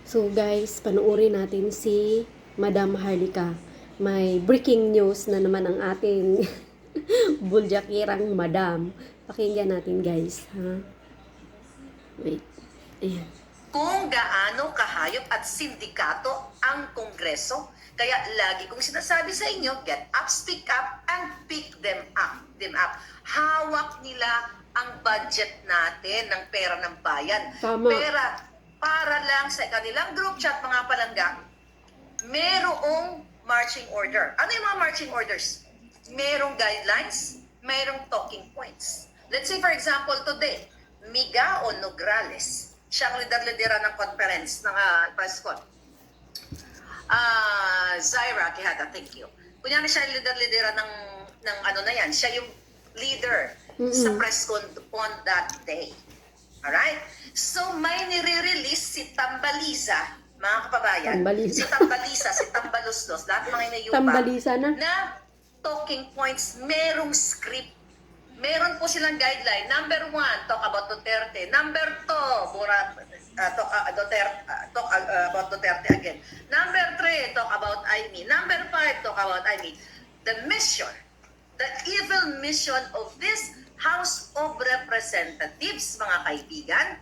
So guys, panoorin natin si Madam Harlika. May breaking news na naman ang ating buljakirang madam. Pakinggan natin guys, ha? Wait. Ayan. Kung gaano kahayop at sindikato ang Kongreso. Kaya lagi kong sinasabi sa inyo, get up, speak up, and pick them up. Hawak nila ang budget natin ng pera ng bayan. Tama. Pera para lang sa kanilang group chat, mga palangga, merong marching order. Ano yung mga marching orders? Merong guidelines, merong talking points. Let's say for example today, Miga o Nograles, siya ang lider-lidera ng conference ng press con. Zaira Quijada, thank you. Kunyari siya yung lider-lidera ng ano na yan, siya yung leader sa press con on that day. Alright? So may nire-release si Tambalisa, mga kababayan. Tambalisa. Si Tambalisa, si Tambaluslos, lahat mga inayupa. Tambalisa na. Na talking points, merong script. Meron po silang guideline. Number 1, talk about Duterte. Number 2, talk about Duterte again. Number 3, talk about Aimee. Number 5, talk about Aimee. The mission, the evil mission of this House of Representatives, mga kaibigan,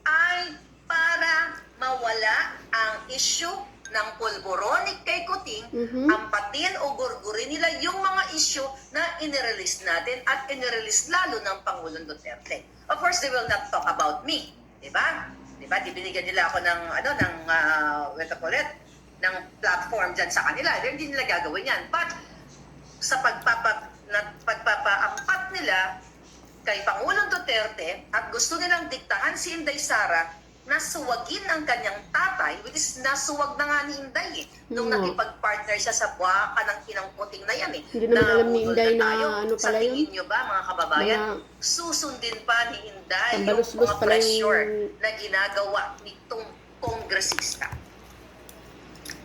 ay para mawala ang issue ng pulboronic kay Kuting, ampatin o gurgurin nila yung mga issue na inirelease natin at inirelease lalo ng Pangulong Duterte. Of course, they will not talk about me. Diba? Diba? Binigyan nila ako ng, ng platform dyan sa kanila. Hindi nila gagawin yan. But, sa pagpapaampat nila kay Pangulong Duterte at gusto nilang diktahan si Inday Sara na suwagin ang kanyang tatay, which is nasuwag na nga ni Inday nung nakipag-partner siya sa buwaka ng kinang puting na yan Hindi naman alam ni Inday na ano pala sa tingin yun. nyo ba mga kababayan, susundin pa ni Inday yung Tambaluslos mga pala pressure yung na ginagawa nitong kongresista.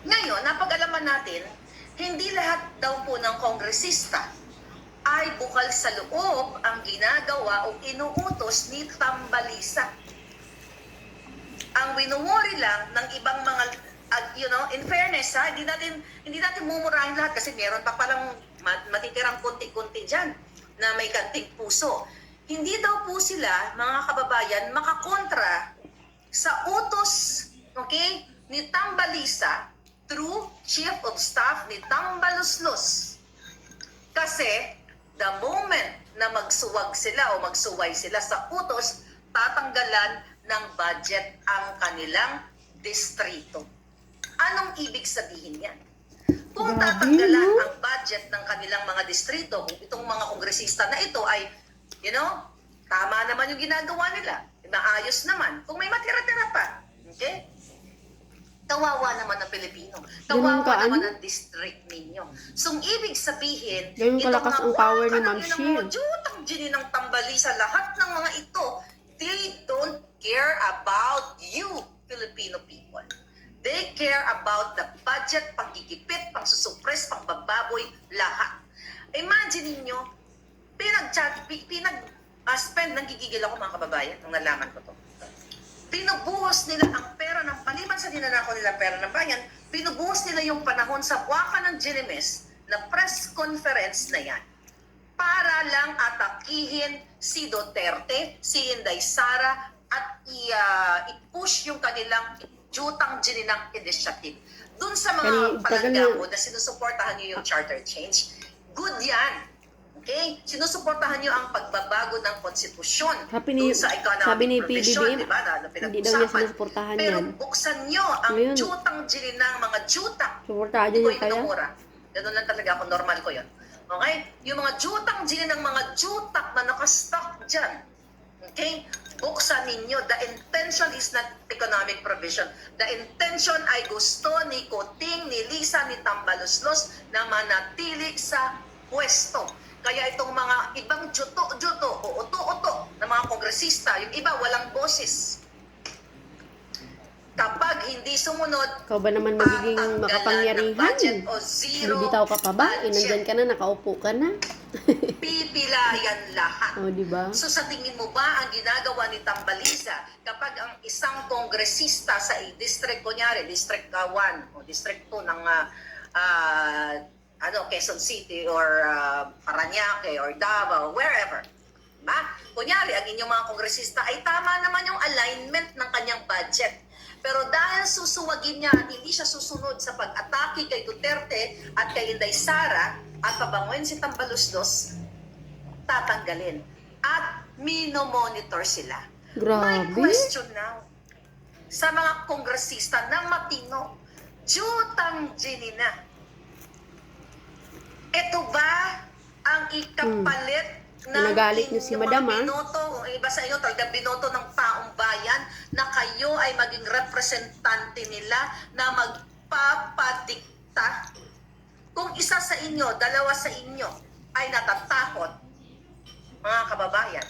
Ngayon, napag-alaman natin, hindi lahat daw po ng kongresista ay bukal sa loob ang ginagawa o inuutos ni Tambalisa. Ang winumuri lang ng ibang mga, in fairness ha, hindi natin mumurahin lahat kasi meron pa palang matitirang kunti-kunti dyan na may kanting puso. Hindi daw po sila, mga kababayan, makakontra sa utos, okay, ni Tambalisa through Chief of Staff ni Tambaluslos. Kasi the moment na magsuwag sila o magsuway sila sa utos, tatanggalan ng budget ang kanilang distrito. Anong ibig sabihin yan? Kung tatanggalan ang budget ng kanilang mga distrito, kung itong mga kongresista na ito ay, tama naman yung ginagawa nila, maayos naman, kung may matira-tira pa, okay? Kawawa naman ang Pilipino. Kawawa naman ang district ninyo. So, ibig sabihin, ganun kalakas ang power ni Ma'am Shir. Jutang gini ng Tambalisa, lahat ng mga ito, they don't care about you, Filipino people. They care about the budget, panggigipit, pangsusuppress, pangbababoy, lahat. Imagine ninyo, spend, nanggigigil ako mga kababayan, nung nalaman ko to. Pinubuhos nila ang pera ng paliban sa ninanakaw nila pera ng bayan, pinubuhos nila yung panahon sa buwaka ng Ginemes na press conference na yan para lang atakihin si Duterte, si Inday Sara at i-push yung kanilang jutang gininang initiative. Dun sa mga palangga mo na sinusuportahan nyo yung charter change, good yan. Okay? Sinusuportahan nyo ang pagbabago ng konstitusyon sa economic provision, di ba? Hindi daw niya sinusuportahan yan. Pero buksan nyo ang jutang gininang mga jutak. Suportahan nyo Hindi ko kaya? minumura. Ganun lang talaga ako, normal ko yun. Okay? Yung mga jutang gininang mga jutak na nakastock dyan. Okay? Buksan ninyo. The intention is not economic provision. The intention ay gusto ni Kuting, ni Lisa, ni Tambaluslos na manatili sa pwesto. Kaya itong mga ibang juto-juto o uto-uto na mga kongresista, yung iba walang boses. Kapag hindi sumunod, Ikaw ba naman magiging makapangyarihan? budget o zero Bibitaw ka pa ba? budget. Nandyan ka na, nakaupo ka na. Pipilayan lahat. O, di ba? So sa tingin mo ba ang ginagawa ni Tambalisa kapag ang isang kongresista sa district, kunyari, district 1 o district 2 ng Quezon City or Parañaque or Davao, wherever, diba? Kunyari, ang inyong mga kongresista ay tama naman yung alignment ng kanyang budget. Pero dahil susuwagin niya at hindi siya susunod sa pag-atake kay Duterte at kay Inday Sara at pabanguin si Tambaluslos, tatanggalin. At minomonitor sila. My Grabe. question now, sa mga kongresista ng matino, Jutang Ginina, ito ba ang ikapalit Nagalit niyo si inyong Madam, mga ah? binoto, o iba sa inyo talaga binoto ng taong bayan na kayo ay maging representante nila na magpapadikta? Kung isa sa inyo, dalawa sa inyo ay natatakot, mga kababayan,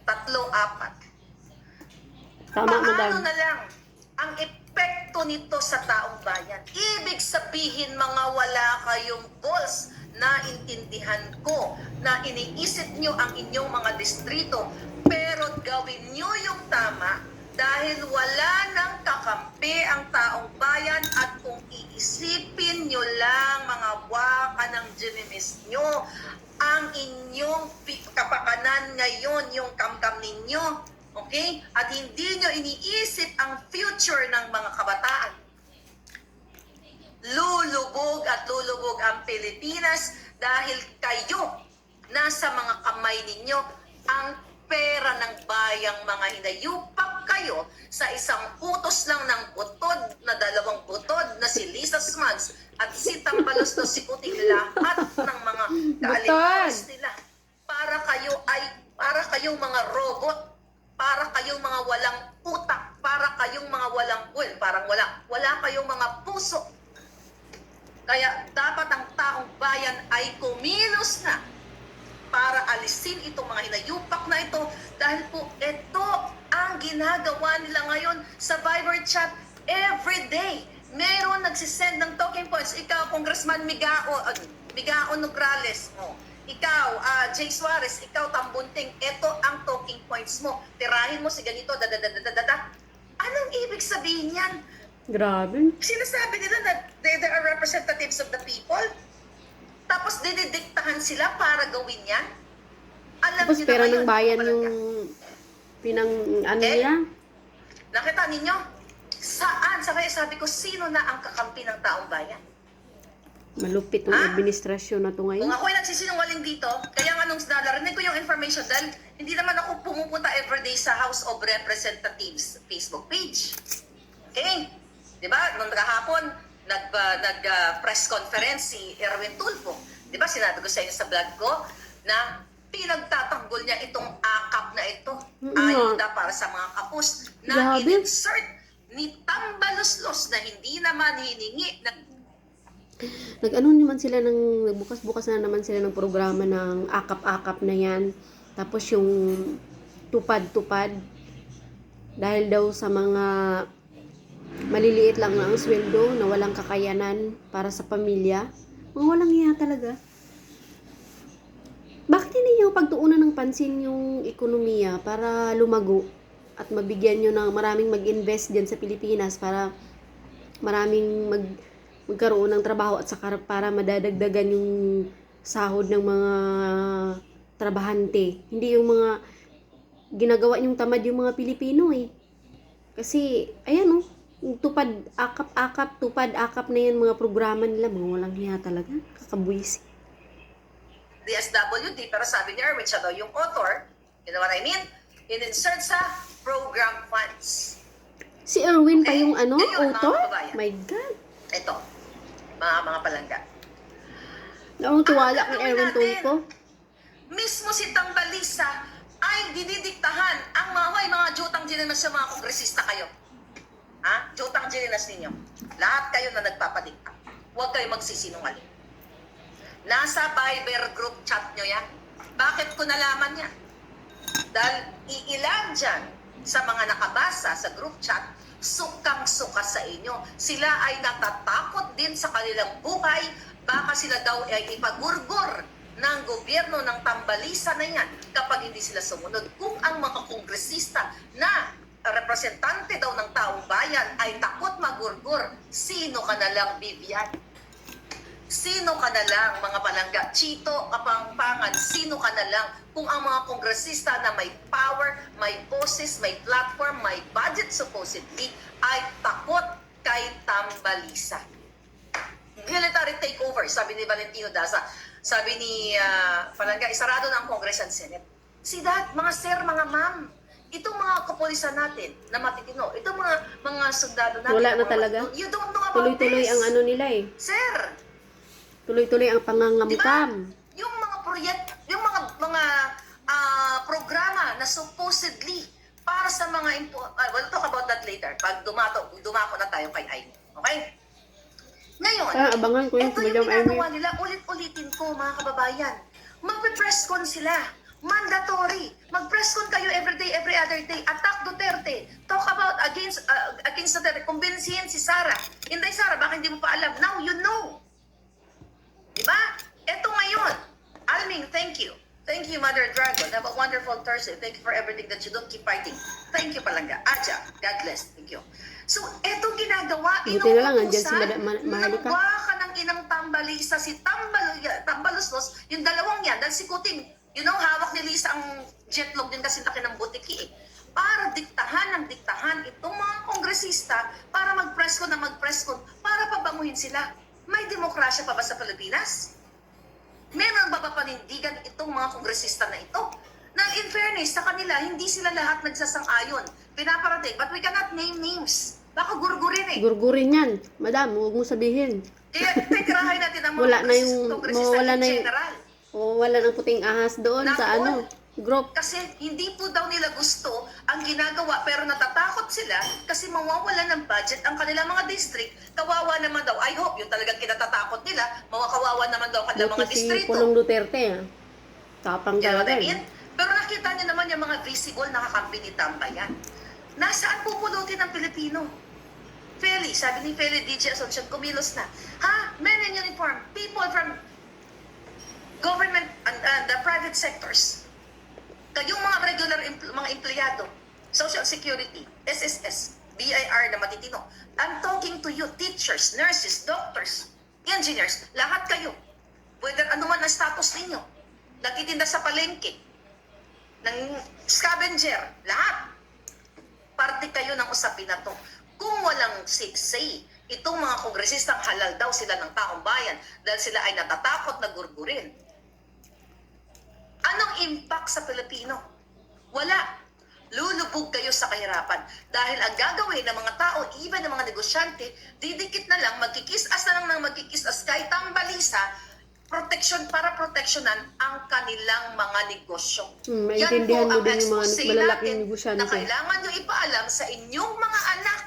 3, 4, Tama, paano madam. na lang ang epekto nito sa taong bayan? Ibig sabihin, mga wala kayong balls. Naintindihan ko na iniisip nyo ang inyong mga distrito, pero gawin nyo yung tama dahil wala nang kakampi ang taong bayan. At kung iisipin nyo lang, mga waka ng genimis nyo, ang inyong kapakanan ngayon, yung kamkam ninyo, okay? At hindi nyo iniisip ang future ng mga kabataan. Lulubog at lulubog ang Pilipinas dahil kayo, nasa mga kamay ninyo, ang pera ng bayang mga hinayupak kayo sa isang utos lang ng butod na 2 butod na si Lisa Smugs at si Tambaluslos, si Puting, lahat ng mga kaalipas nila. Para kayong mga robot, para kayong mga walang utak, para kayong mga walang wala kayong mga puso. Kaya dapat ang taong bayan ay kumilos na para alisin itong mga hinayupak na ito, dahil po ito ang ginagawa nila ngayon sa Viber chat every day. Meron nagsisend ng talking points. Ikaw, Congressman Migao Nograles, ikaw, Jay Suarez, ikaw, Tambunting, ito ang talking points mo. Tirahin mo si ganito, dadadadadada. Anong ibig sabihin yan? Grabe. Sinasabi nila na they are representatives of the people. Tapos dinidiktahan sila para gawin yan. Alam Tapos niyo pera naman ng yun, bayan mga yung palangga. nila. Nakita ninyo? Saan? Sa kaya sabi ko, sino na ang kakampi ng taong bayan? Malupit yung administrasyon na to Kung ngayon. ako'y nagsisinungaling dito, kaya nga nung narinig ko yung information, dahil hindi naman ako pumupunta everyday sa House of Representatives Facebook page. Okay? Diba? Nung kahapon, nag-press conference si Erwin Tulfo. Diba? Sinabi ko sa inyo sa vlog ko na pinagtatanggol niya itong akap na ito. Ayuda para sa mga kapus na Grabe. in-insert ni Tambaluslos na hindi naman hiningi ng Nag-ano naman sila nagbukas-bukas na naman sila ng programa ng akap-akap na yan. Tapos yung tupad-tupad. Dahil daw sa mga maliliit lang na ang sweldo na walang kakayanan para sa pamilya. Mga walang iya talaga. Bakit hindi nyo pagtuunan ng pansin yung ekonomiya para lumago at mabigyan nyo ng maraming mag-invest dyan sa Pilipinas para maraming magkaroon ng trabaho at saka para madadagdagan yung sahod ng mga trabahante. Hindi yung mga ginagawa yung tamad yung mga Pilipino eh. Kasi, ayan tupad-akap na yan mga programa nila. Mga walang hiya talaga. Kakabuisi. DSWD, pero sabi ni Erwin, siya daw yung author, you know what I mean? In-insert sa program funds. Si Erwin pa yung Ngayon, mga author? kababayan. My God. Ito, mga palangga. Naong tiwala Ang kay gagawin Erwin natin, Tulfo. mismo si Tambalisa ay dinidiktahan ang mga jutang gininas sa mga kongresista kayo. Ha? Jutang gininas ninyo. Lahat kayo na nagpapadikta. Huwag kayo magsisinungaling. Nasa Viber group chat nyo yan. Bakit ko nalaman yan? Dahil iilan dyan sa mga nakabasa sa group chat, sukang-suka sa inyo. Sila ay natatakot din sa kanilang buhay. Baka sila daw ay ipagurgor ng gobyerno ng tambalisa na yan kapag hindi sila sumunod. Kung ang mga kongresista na representante daw ng taong bayan ay takot magurgur, sino ka na lang, Vivian? Sino ka na lang, mga palangga? Chito, Kapampangan, sino ka na lang kung ang mga kongresista na may power, may boses, may platform, may budget supposedly, ay takot kay tambalisa? Military takeover, sabi ni Valentino Daza. Sabi ni Palangga, isarado na ang Congress and Senate. See that, mga sir, mga ma'am, itong mga kapulisan natin na matitino, itong mga sundalo natin. Wala na talaga. You don't know about Tuloy-tuloy this. ang ano nila eh. Sir, Tuloy-tuloy ang pangangamkam. yung mga proyekto, yung mga programa na supposedly para sa mga we'll talk about that later pag dumako na tayo kay Aimee. Okay? Ngayon, Abangan ko yung ito Madam yung ginagawa Aimee. nila, ulit-ulitin ko mga kababayan. Magpe-press con sila. Mandatory. Mag-press con kayo every day, every other day. Attack Duterte. Talk about against Duterte. Kumbinsihin si Sara. Inday Sara, baka hindi mo pa alam. Now you know. Diba? Ito ngayon. Alming, thank you. Thank you, Mother Dragon. Have a wonderful Thursday. Thank you for everything that you do. Keep fighting. Thank you, Palangga. Aja, God bless. Thank you. So, etong ginagawa, Buti na lang, andyan si Maharlika. nagwa ka ng inang tambalisa, si Tambaluslos, yung dalawang yan, dahil si Kuting, hawak ni Lisa ang jetlog din kasi laki ng butiki eh. Para diktahan itong mga kongresista, para mag-press con, para pabanguhin sila. May demokrasya pa ba sa Pilipinas? Meron ba panindigan itong mga kongresista na ito? Na in fairness, sa kanila, hindi sila lahat nagsasang-ayon. Pinaparating, but we cannot name names. Baka gurgurin eh. Gurgurin yan. Madam, huwag mo sabihin. Kaya tekrahay natin ang mga Wala na yung, kongresista mawala in na yung, general. wala ng puting ahas doon sa Nako. group. Kasi hindi po daw nila gusto ang ginagawa pero natatakot sila kasi mawawala ng budget ang kanilang mga district. Kawawa naman daw. I hope yung talagang kinatatakot nila, kawawa naman daw kanilang mga Buti si distrito. Pulong Duterte Tapang You know what talaga I mean? Pero nakita niyo naman yung mga visible na kakampi ni Tambayan. Nasaan pupulutin ng Pilipino? Feli, sabi ni Feli DJ Asuncion, kumilos na. Men in uniform, people from government and the private sectors. Kayong mga regular mga empleyado, Social Security, SSS, BIR na matitino. I'm talking to you, teachers, nurses, doctors, engineers, lahat kayo. Whether ano man ang status ninyo, nagtitinda sa palengke, ng scavenger, lahat. Parte kayo ng usapin na to. Kung walang say, itong mga kongresistang halal daw sila ng taong bayan dahil sila ay natatakot na gurgurin. Anong impact sa Pilipino? Wala. Lulubog kayo sa kahirapan. Dahil ang gagawin ng mga tao, even ng mga negosyante, didikit na lang, magkikis-as na lang ng magkikis-as kahit tambalisa, para proteksyonan ang kanilang mga negosyo. Maintindihan mo din yung mga expose malalaking natin negosyante. na kailangan nyo ipaalam sa inyong mga anak.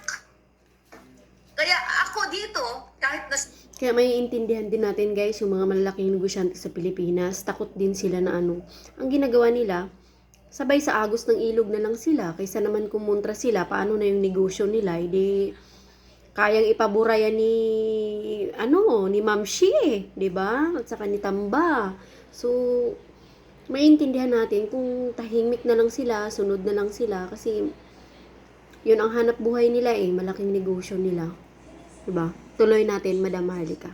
Kaya ako dito, kahit na Kaya may intindihan din natin guys, yung mga malalaking negosyante sa Pilipinas, takot din sila na ang ginagawa nila, sabay sa agos ng ilog na lang sila, kaysa naman kumontra sila, paano na yung negosyo nila, hindi kayang ipabura yan ni Ma'am Shi, di ba? At saka ni Tamba. So, maintindihan natin kung tahimik na lang sila, sunod na lang sila, kasi yun ang hanap buhay nila malaking negosyo nila. Diba? Tuloy natin, Madam Maharlika.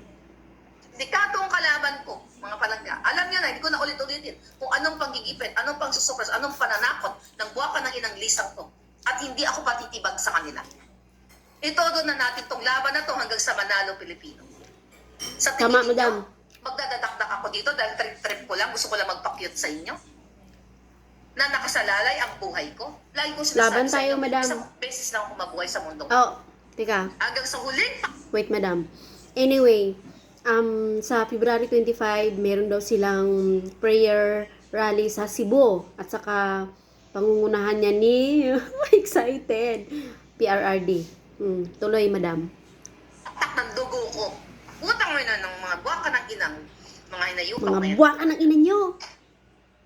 Dekadong kalaban ko, mga palangga, alam niyo na, hindi ko na ulit-ulitin kung anong panggigipit, anong pangsusupras, anong pananakot ng buwakan ng inang lisang to. At hindi ako patitibag sa kanila. Itodo na natin tong laban na to hanggang sa manalo Pilipino. Sa Tama, tingin Madam. ninyo, magdadadakdak ako dito dahil trip-trip ko lang, gusto ko lang magpakyut sa inyo. Na nakasalalay ang buhay ko. Lagi ko sinasabi Laban sa tayo, inyo, Madam. isang beses lang ako mabuhay sa mundo. Oh, teka. Hanggang sa huling Wait, Madam. Anyway, sa February 25, meron daw silang prayer rally sa Cebu. At saka, pangungunahan niya ni, excited, PRRD. Tuloy, Madam. tak ng dugo ko. Utang mo na ng mga buwaka ng inang, mga hinayupak na Mga yan. buwakan ng ina nyo.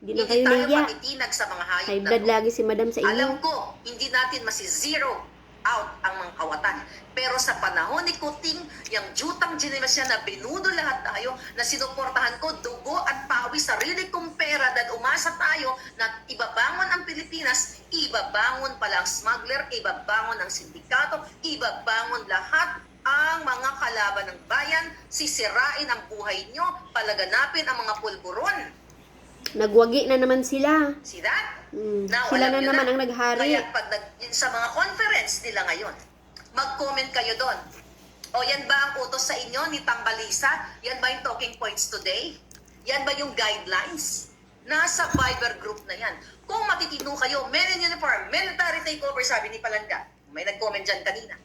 Hindi na Hindi kayo tayo nahiya. patitinag sa mga hayop High na blood to. lagi si Madam sa inyo. Alam ko, hindi natin masi-zero out ang mga kawatan. Pero sa panahon ni Kuting, yung jutang generasyon na binudo lahat tayo, na sinuportahan ko, dugo at pawis, sarili kong pera, dahil umasa tayo na ibabangon ang Pilipinas, ibabangon pala ang smuggler, ibabangon ang sindikato, ibabangon lahat ang mga kalaban ng bayan, sisirain ang buhay nyo, palaganapin ang mga pulburon. Nagwagi na naman sila. See that? Now, Sila alam na nyo naman ang naghari. Kaya pag sa mga conference nila ngayon, mag-comment kayo doon. O yan ba ang utos sa inyo ni Tambalisa? Yan ba yung talking points today? Yan ba yung guidelines? Nasa Viber group na yan. Kung matitino kayo, men in uniform, military takeover, sabi ni Palanga. May nag-comment dyan kanina.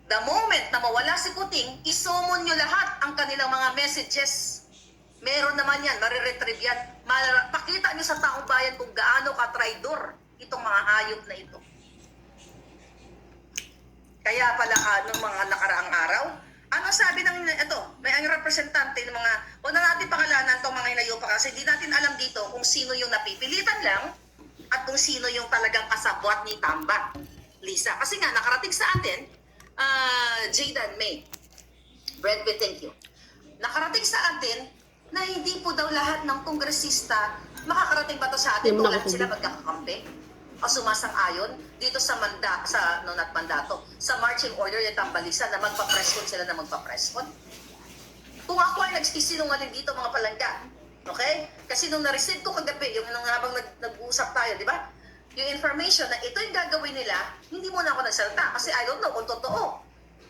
The moment na mawala si Kuting, isumon nyo lahat ang kanilang mga messages. Meron naman yan, mariretrieve yan. Pakita nyo sa taong bayan kung gaano ka-traidor itong mga hayop na ito. Kaya pala nung mga nakaraang araw, ano sabi ng ito, may ang representante ng mga, huwag na natin pangalanan itong mga inayo pa kasi hindi natin alam dito kung sino yung napipilitan lang at kung sino yung talagang kasabwat ni Tamba. Lisa, kasi nga nakarating sa atin, Jaydan May, Bradby, thank you. Nakarating sa atin na hindi po daw lahat ng kongresista makakarating ba to sa atin kung lahat sila magkakakampi o sumasang-ayon dito sa sa marching order ng Tambalisa na magpa-press con sila na magpa-press con. Kung ako ay nagsisinungaling dito mga palangga, okay? Kasi nung na-receive ko kagabi, yung habang nag-uusap tayo, di ba? Yung information na ito yung gagawin nila, hindi muna ako nagsalta kasi I don't know kung totoo.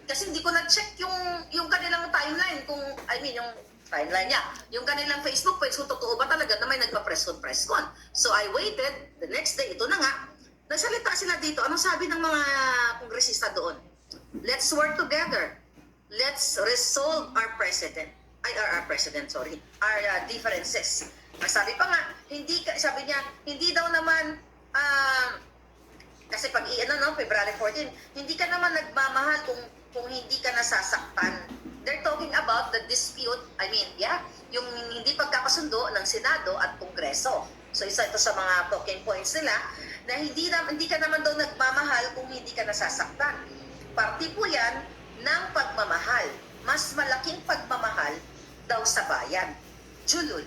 Kasi hindi ko na-check yung kanilang timeline, yung timeline niya. Yung kanilang Facebook page, kung totoo ba talaga na may nagpa-press con. So I waited, the next day, ito na nga, nagsalita sila dito. Anong sabi ng mga kongresista doon? Let's work together. Let's resolve our differences. Ang sabi pa nga, sabi niya, hindi daw naman, kasi pag February 14, hindi ka naman nagmamahal kung hindi ka nasasaktan. They're talking about the dispute, yung hindi pagkakasundo ng Senado at Kongreso. So isa ito sa mga talking points nila na hindi ka naman daw nagmamahal kung hindi ka nasasaktan. Parti po yan ng pagmamahal. Mas malaking pagmamahal daw sa bayan. Julul,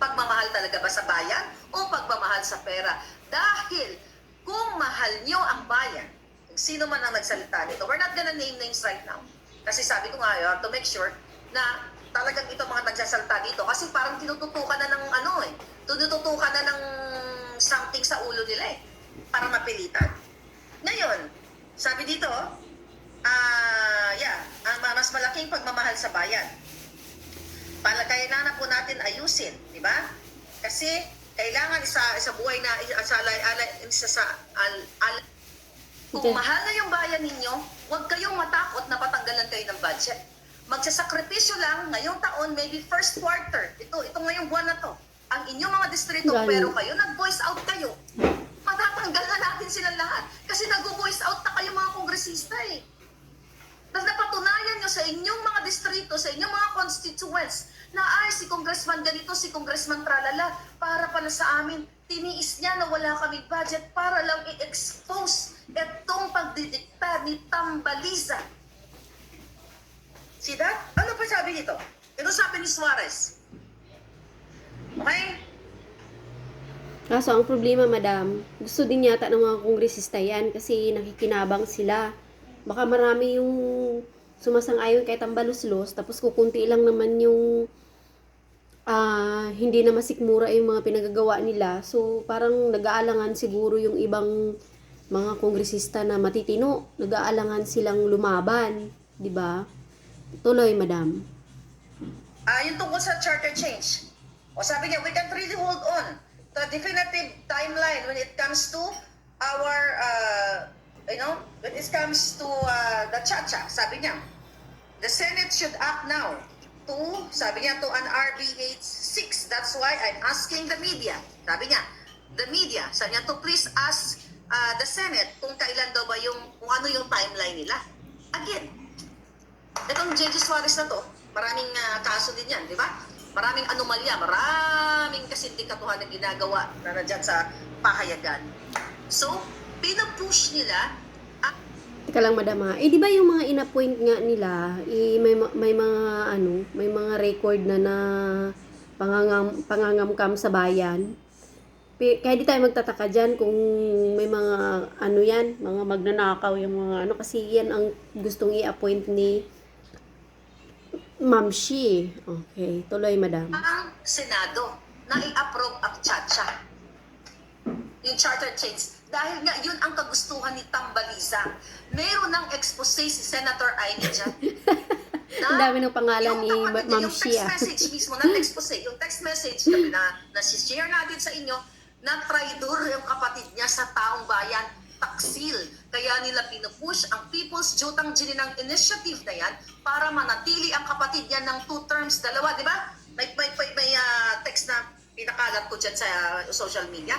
pagmamahal talaga ba sa bayan o pagmamahal sa pera? Dahil kung mahal nyo ang bayan, kung sino man ang nagsalita nito, we're not gonna name names right now. Kasi sabi ko nga, you have to make sure na talagang ito mga nagsasalta dito. Kasi parang tinututukan na ng tinututukan na ng something sa ulo nila para mapilitan. Ngayon, sabi dito, mas malaking pagmamahal sa bayan. Kailangan po natin ayusin, di ba? Kasi kailangan sa buhay na kung mahal na yung bayan ninyo, huwag kayong matakot na patanggalan kayo ng budget. Magsasakripisyo lang ngayong taon, maybe first quarter. Ito ngayong buwan na to. Ang inyong mga distrito, pero kayo nag-voice out kayo. Matatanggal na natin silang lahat. Kasi nag-voice out na kayo mga kongresista Napatunayan nyo sa inyong mga distrito, sa inyong mga constituents, na si congressman ganito, si congressman tralala, para pala sa amin, tiniis niya na wala kaming budget para lang i-expose itong pagdidikta ni Tambalisa. See that? Ano pa sabi nito? Ito sabi ni Suarez. Okay? Kaso ang problema, madam, gusto din yata ng mga kongresista yan kasi nakikinabang sila. Baka marami yung sumasang-ayon kay Tambaluslos, tapos kukunti lang naman yung hindi na masikmura yung mga pinagagawa nila. So, parang nag-aalangan siguro yung ibang mga kongresista na matitino. Nag-aalangan silang lumaban. Diba? Tuloy, madam. Yung tungkol sa charter change. O sabi niya, we can't really hold on to a definitive timeline when it comes to our, when it comes to the cha-cha. Sabi niya, the Senate should act now sabi niya, to an RBH 6. That's why I'm asking the media. Sabi niya, the media, sabi niya, to please ask the Senate kung kailan daw ba kung ano yung timeline nila. Again, itong J.J. Suarez na to, maraming kaso din yan, di ba? Maraming anomalya, maraming kasindikatuhan na ginagawa na dyan sa pahayagan. So, pinapush nila Teka lang, madam ha. Eh, di ba yung mga in-appoint nga nila, may mga ano, may mga record na pangangamkam sa bayan. Kaya di tayo magtataka dyan kung may mga ano yan, mga magnanakaw yung mga ano, kasi yan ang gustong i-appoint ni Ma'am Shi. Okay, tuloy, madam. Ang Senado na i-approve ang Chacha, yung charter change. Dahil nga, yun ang kagustuhan ni Tambalisa. Meron ng expose si Senator Aini dyan. Ang dami ng pangalan ni Ma'am Shi. Yung text message mismo, not expose, yung text message na share natin sa inyo, na traidor yung kapatid niya sa taong bayan, taksil. Kaya nila pinupush ang People's Jutang Jininang Initiative na yan para manatili ang kapatid niya ng 2 terms, dalawa, di ba? May text na pinakalat ko dyan sa social media.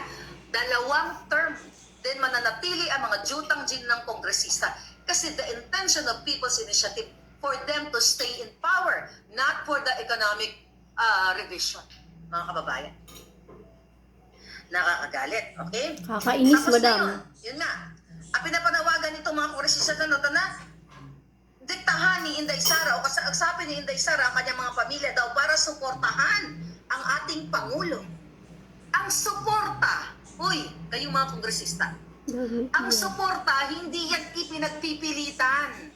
2 term, then mananatili ang mga jutang ng kongresista. Kasi the intention of People's Initiative for them to stay in power, not for the economic revision, mga kababayan. Nakakagalit, okay? Kakainis, Tapos madam. na yun nga. Ang pinapanawagan nitong mga kongresista na nota na, diktahan ni Inday Sara o kasapin ni Inday Sara ang kanyang mga pamilya daw para suportahan ang ating Pangulo. Ang suporta, uy, kayong mga kongresista, ang suporta, hindi yan ipinagpipilitan.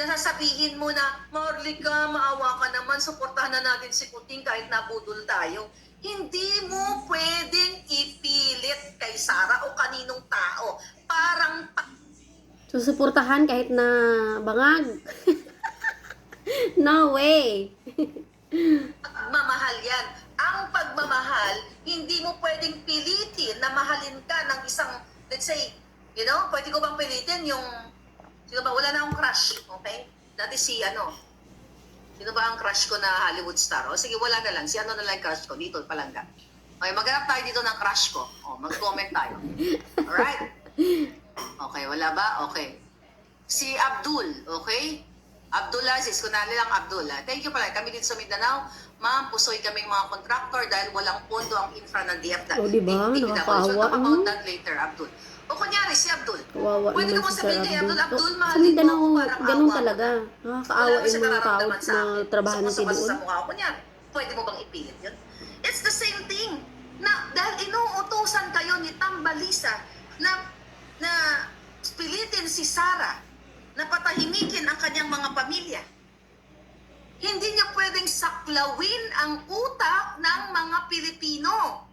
Nasasabihin mo na, Marlica, maawa ka naman, suportahan na natin si Kuting kahit nabudol tayo. Hindi mo pwedeng ipilit kay Sara o kaninong tao. Parang Susuportahan kahit na bangag. No way. pagmamahal yan. Ang pagmamahal, hindi mo pwedeng pilitin na mahalin ka ng isang, let's say, you know, pwede ko bang pilitin yung, sino ba, wala na akong crush, okay? Dati si, sino ba ang crush ko na Hollywood star? O sige, wala na lang. Si ano na lang crush ko? Dito, Palangga. Okay, maghanap tayo dito ng crush ko. O, mag-comment tayo. Alright? Okay, wala ba? Okay. Si Abdul, okay? Abdulaziz, kunali lang Abdul. Thank you pala. Kami dito sa Mindanao, ma'am, pusoy kaming mga contractor dahil walang pondo ang infra ng DFW. O, diba? Nakakaawa. So, talk about that later, Abdul. O kunyari, si Abdul. Kawawa Pwede naman ko si sabihin Sir kay Abdul, Abdul, Sa mahalin mo Mindanao, ako parang ganun awa. talaga. Nakakaawa Wala yung siya mga tao, nararamdaman sa mga akin. trabahante Sa doon. mukha ko niyan. Pwede mo bang ipilit yun? It's the same thing. Na dahil inuutusan kayo ni Tambalisa na pilitin si Sara na patahimikin ang kanyang mga pamilya. Hindi niya pwedeng saklawin ang utak ng mga Pilipino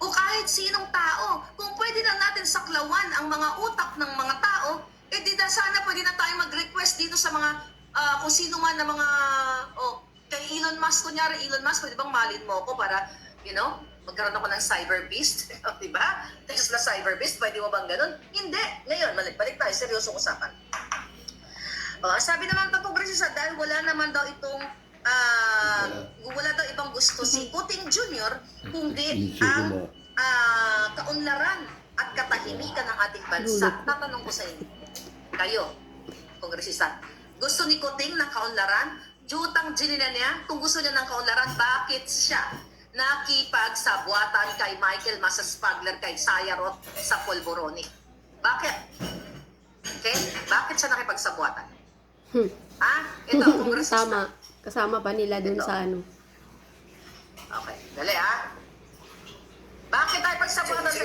o kahit sinong tao. Kung pwede na natin saklawan ang mga utak ng mga tao, eh di na sana pwede na tayo mag-request dito sa mga kung sino man na mga kay Elon Musk, kunyari Elon Musk, pwede bang malin mo ako para, you know, magkaroon ako ng cyber beast, di ba? Tesla cyber beast, pwede mo bang ganun? Hindi. Ngayon, balik tayo, seryosong usapan. Sabi naman ng kongresista, dahil wala naman daw itong wala daw ibang gusto si Kuting Jr. kundi ang kaunlaran at katahimikan ng ating bansa. Tatanong ko sa inyo, kayo, kongresista, gusto ni Kuting ng kaunlaran? Jutang ginina niya? Kung gusto niya ng kaunlaran, bakit siya nakipagsabwatan kay Michael Masaspagler, kay Sayarot sa Polboroni? Bakit? Okay? Bakit siya nakipagsabwatan? Ito, kongresista. Kasama pa nila dun Ito. sa ano. Okay, dali Bakit tayo pagsabwatan sa...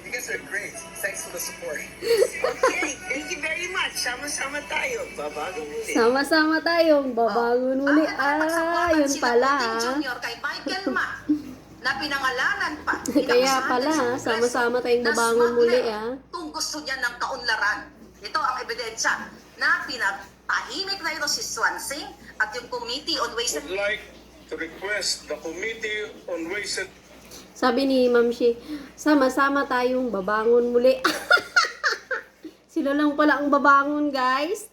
You guys are great. Thanks for the support. Okay, thank you very much. Sama-sama tayo. Babago muli. Sama-sama tayong babangon muli. Bakit tayo pagsabwatan Yun sila pala. Kuting Jr. kay Michael Ma na pinangalanan pa. Kaya Pinakasahan pala, sa Kongreso, sama-sama tayong na babangon muli, smuggler kung gusto niya ng kaunlaran. Ito ang ebidensya na pinatahimik na ito si Swansing at yung Committee on Ways and Would like to request the Committee on Ways and Sabi ni Ma'am Shi, sama-sama tayong babangon muli. Sila lang pala ang babangon, guys.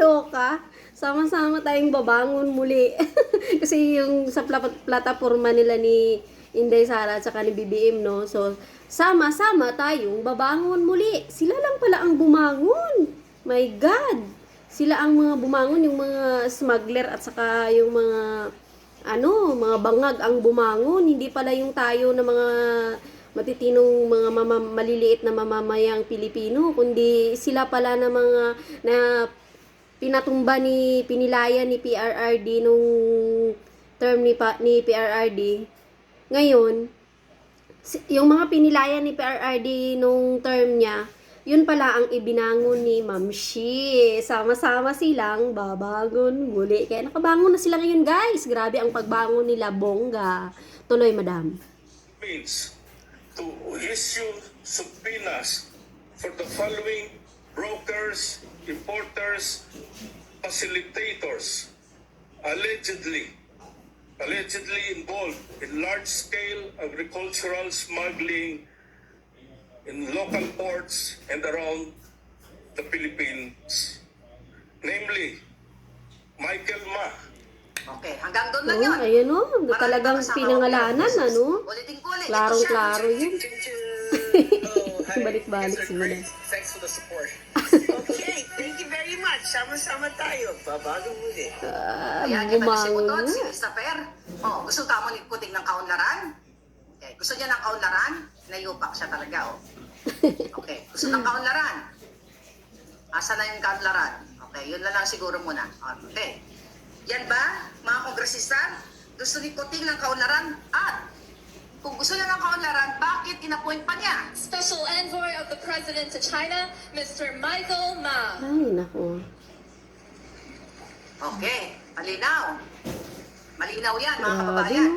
Loka. Sama-sama tayong babangon muli. Kasi yung sa plataforma nila ni Inday Sara at saka ni BBM, no? So, sama-sama tayong babangon muli. Sila lang pala ang bumangon. My God. Sila ang mga bumangon, yung mga smuggler at saka yung mga mga bangag ang bumangon. Hindi pala yung tayo na mga matitinong mga maliliit na mamamayang Pilipino, kundi sila pala na mga na pinatumba ni pinilaya ni PRRD nung term ni PRRD. Ngayon, yung mga pinilaya ni PRRD nung term niya, yun pala ang ibinangon ni Ma'am Shi. Sama-sama silang babangon muli. Kaya nakabangon na sila ngayon, guys. Grabe ang pagbangon nila, bongga. Tuloy, madam. means to issue subpoenas for the following brokers, importers, facilitators, allegedly involved in large-scale agricultural smuggling in local ports and around the Philippines. Namely, Michael Ma, Okay, hanggang doon lang Oh, yun. ayan o. Marami Talagang pa kasama pinangalanan, ako. ano? Ulitin-ulit. Klarong-klaro yun. Oh, hi. Balik-balik You guys si are great. Madam. Thanks for the support. Okay, thank you very much. Sama-sama tayo. Babago muli. Ayan, iba na si Butot, Bumangon si nga. Christopher. Oh, gusto ka mo ni kuting ng kaunlaran? Okay, gusto niya ng kaunlaran? Nayupak siya talaga, oh. Okay, gusto ng kaunlaran? Asa na yung kaunlaran? Okay, yun na lang siguro muna. Okay. Yan ba, mga kongresista? Gusto ni Kuting ng kaunlaran? At kung gusto niya ng kaunlaran, bakit inappoint pa niya? Special Envoy of the President to China, Mr. Michael Ma. Ay, naku. Okay, malinaw. Malinaw yan, mga Grabe, kababayan.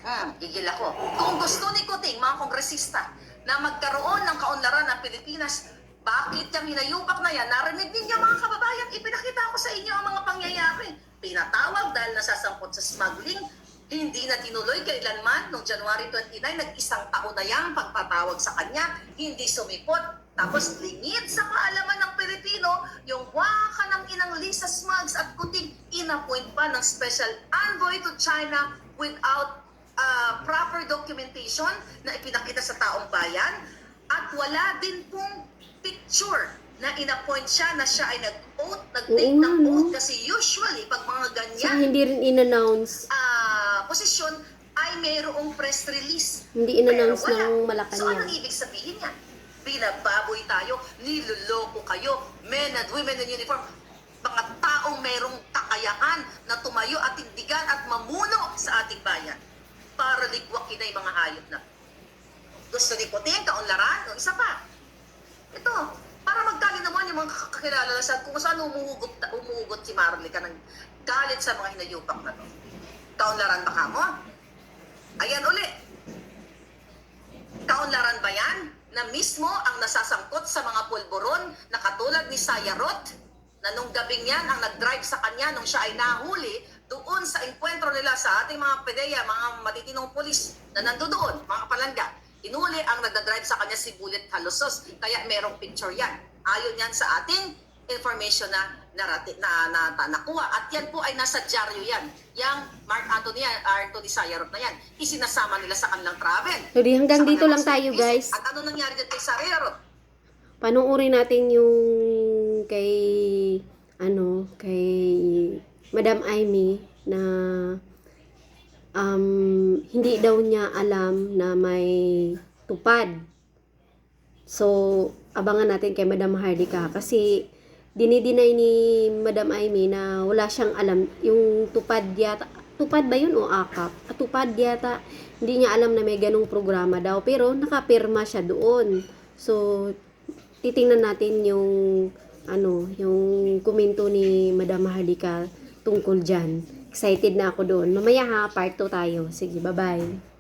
no? Gigil ako. Kung gusto ni Kuting, mga kongresista, na magkaroon ng kaunlaran ng Pilipinas, bakit yung hinayupak na yan? Narinig ninyo, mga kababayan, ipinakita ko sa inyo ang mga pangyayari. Pinatawag dahil nasasangkot sa smuggling, hindi na tinuloy kailanman. Noong January 29, nag-isang taon na yang pagpatawag sa kanya, hindi sumipot. Tapos lingid sa kaalaman ng Pilipino, yung waka ng inang Lisa Smugs at Kuting, inappoint pa ng Special Envoy to China without proper documentation na ipinakita sa taong bayan. At wala din pong picture na inappoint siya na siya ay nag-oath, nag-take Oo nga, ng no? oath kasi usually pag mga So, ganyan hindi rin in-announce. posisyon ay mayroong press release. Hindi in-announce Pero wala. ng So Malacanang. anong ibig sabihin yan? Binababoy tayo, niloloko kayo, men and women in uniform, mga taong mayroong kakayahan na tumayo at tindigan at mamuno sa ating bayan para ligwakin na yung mga hayop na. Gusto ni Puting, kaunlaran, o isa pa. Ito, para magkali naman yung mga kakilala sa kung saan umuhugot si Marlica ng galit sa mga hinayupak na to. Kaunlaran ba ka mo? Ayan uli. Kaunlaran ba yan na mismo ang nasasangkot sa mga pulburon na katulad ni Sayarot na nung gabing yan ang nag-drive sa kanya nung siya ay nahuli doon sa enkwentro nila sa ating mga PDEA, mga matitinong pulis na nandoon, mga palangga. Inuli ang nagdadrive sa kanya si Bullet Halusos. Kaya merong picture yan. Ayon yan sa ating information na nakuha. At yan po ay nasa dyaryo yan. Yang Mark Anthony Sayarot na yan. Isinasama nila sa kanilang travel. So, di hanggang Sa dito kanilang lang tayo, service. guys. At ano nangyari dyan kay Sayarot? Panoorin natin yung kay Madam Amy na hindi daw niya alam na may tupad. So, abangan natin kay Madam Hardika kasi dinideny ni Madam Amy na wala siyang alam yung tupad yata. Tupad ba yun o akap? Tupad yata. Hindi niya alam na may ganong programa daw pero nakapirma siya doon. So, titingnan natin yung yung komento ni Madam Hardika tungkol dyan. Excited na ako doon. Mamaya ha, part 2 tayo. Sige, bye-bye.